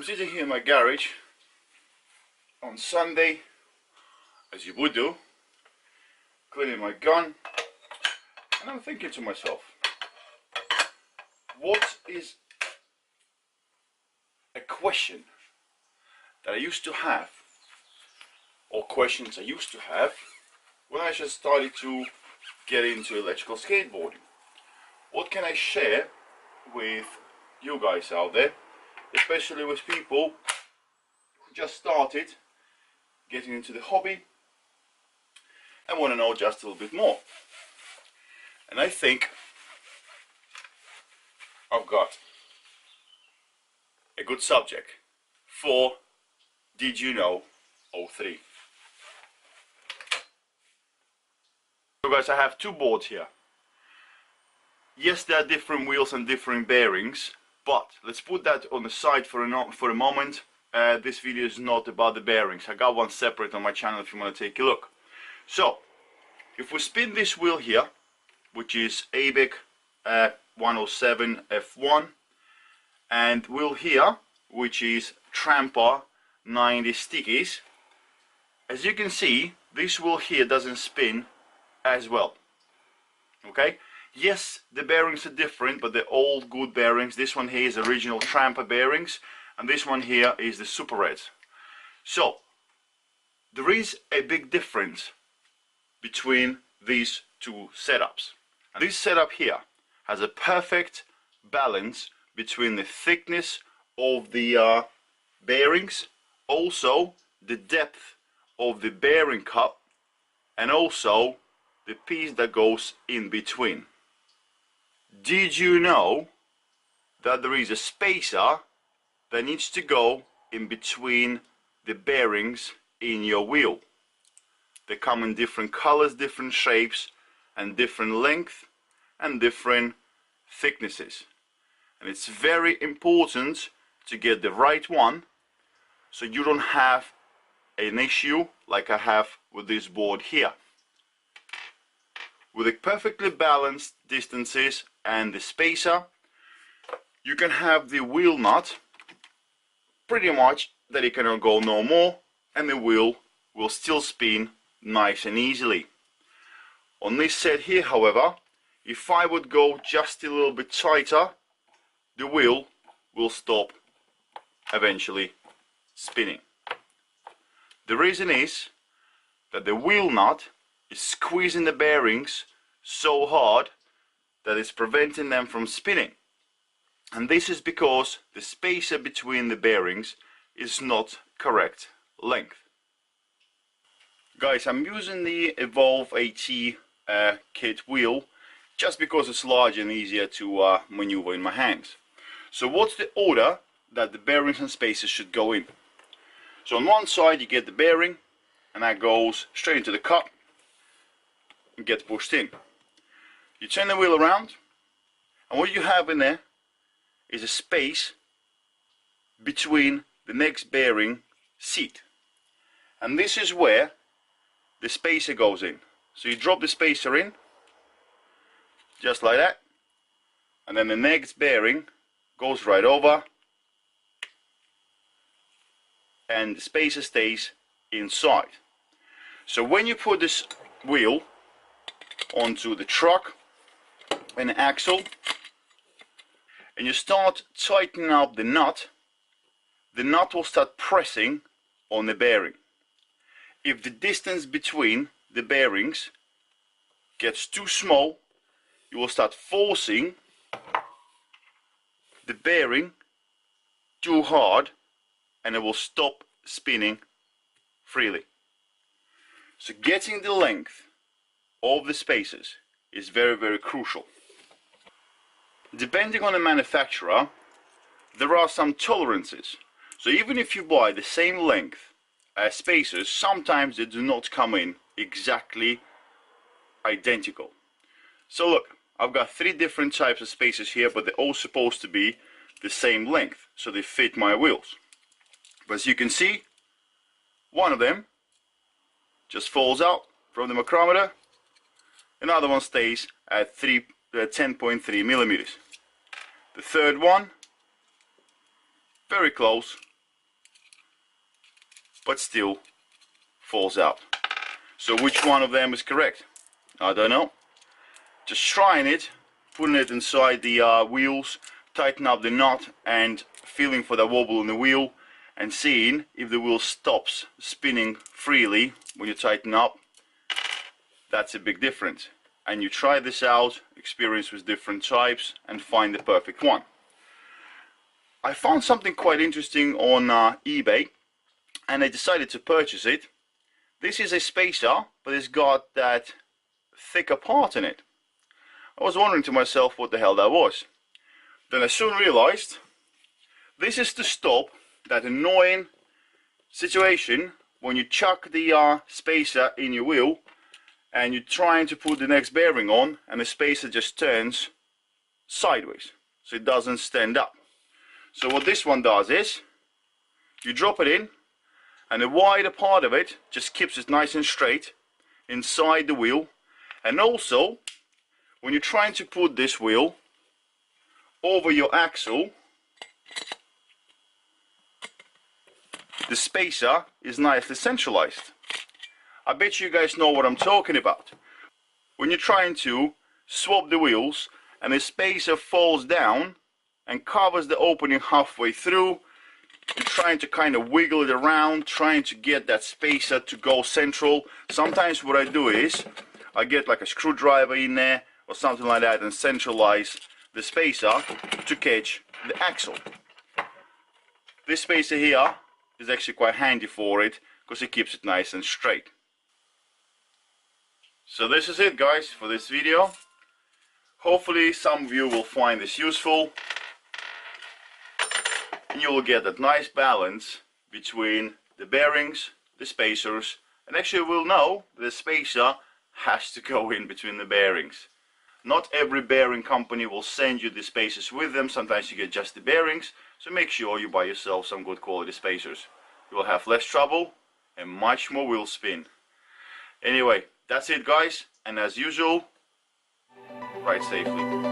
I'm sitting here in my garage on Sunday, as you would do, cleaning my gun, and I'm thinking to myself, what is a question that I used to have, or questions I used to have, when I just started to get into electrical skateboarding? What can I share with you guys out there, especially with people who just started getting into the hobby and want to know just a little bit more? And I think I've got a good subject for Did You Know 03. So guys, I have two boards here. Yes, there are different wheels and different bearings, but let's put that on the side for a moment. This video is not about the bearings. I got one separate on my channel if you want to take a look. So, if we spin this wheel here, which is ABEC 107 F1, and wheel here, which is Tramper 90 Stickies, as you can see, this wheel here doesn't spin as well. Okay? Yes, the bearings are different, but they're all good bearings. This one here is original Tramper bearings, and this one here is the Super Reds. So, there is a big difference between these two setups. And this setup here has a perfect balance between the thickness of the bearings, also the depth of the bearing cup, and also the piece that goes in between. Did you know that there is a spacer that needs to go in between the bearings in your wheel? They come in different colors, different shapes, and different length and different thicknesses. And it's very important to get the right one so you don't have an issue like I have with this board here. With the perfectly balanced distances and the spacer, you can have the wheel nut pretty much that it cannot go no more, and the wheel will still spin nice and easily. On this set here, however, if I would go just a little bit tighter, the wheel will stop eventually spinning. The reason is that the wheel nut is squeezing the bearings so hard that it's preventing them from spinning. And this is because the spacer between the bearings is not correct length. Guys, I'm using the Evolve AT kit wheel just because it's larger and easier to maneuver in my hands. So what's the order that the bearings and spacers should go in? So on one side you get the bearing, and that goes straight into the cup and gets pushed in. You turn the wheel around, and what you have in there is a space between the next bearing seat, and this is where the spacer goes in. So you drop the spacer in just like that, and then the next bearing goes right over, and the spacer stays inside. So when you put this wheel onto the truck and axle and you start tightening up the nut will start pressing on the bearing. If the distance between the bearings gets too small, you will start forcing the bearing too hard, and it will stop spinning freely. So getting the length of the spacers is very, very crucial. Depending on the manufacturer, there are some tolerances. So even if you buy the same length as spacers, sometimes they do not come in exactly identical. So look, I've got 3 different types of spacers here, but they're all supposed to be the same length, so they fit my wheels. But as you can see, one of them just falls out from the micrometer, another one stays at 10.3 millimeters. The third one, very close but still falls out. So which one of them is correct? I don't know. Just trying it, putting it inside the wheels, tighten up the knot and feeling for the wobble in the wheel and seeing if the wheel stops spinning freely when you tighten up. That's a big difference. And you try this out, experience with different types and find the perfect one. I found something quite interesting on eBay and I decided to purchase it. This is a spacer, but it's got that thicker part in it. I was wondering to myself what the hell that was. Then I soon realized this is to stop that annoying situation when you chuck the spacer in your wheel and you're trying to put the next bearing on and the spacer just turns sideways, so it doesn't stand up. So what this one does is you drop it in and the wider part of it just keeps it nice and straight inside the wheel. And also when you're trying to put this wheel over your axle, the spacer is nicely centralized. I bet you guys know what I'm talking about. When you're trying to swap the wheels and the spacer falls down and covers the opening halfway through, you're trying to kind of wiggle it around, trying to get that spacer to go central. Sometimes what I do is I get like a screwdriver in there or something like that and centralize the spacer to catch the axle. This spacer here is actually quite handy for it because it keeps it nice and straight. So this is it guys for this video. Hopefully some of you will find this useful and you will get that nice balance between the bearings, the spacers, and actually we'll know the spacer has to go in between the bearings. Not every bearing company will send you the spacers with them. Sometimes you get just the bearings, so make sure you buy yourself some good quality spacers. You will have less trouble and much more wheel spin. Anyway, that's it guys, and as usual, ride safely.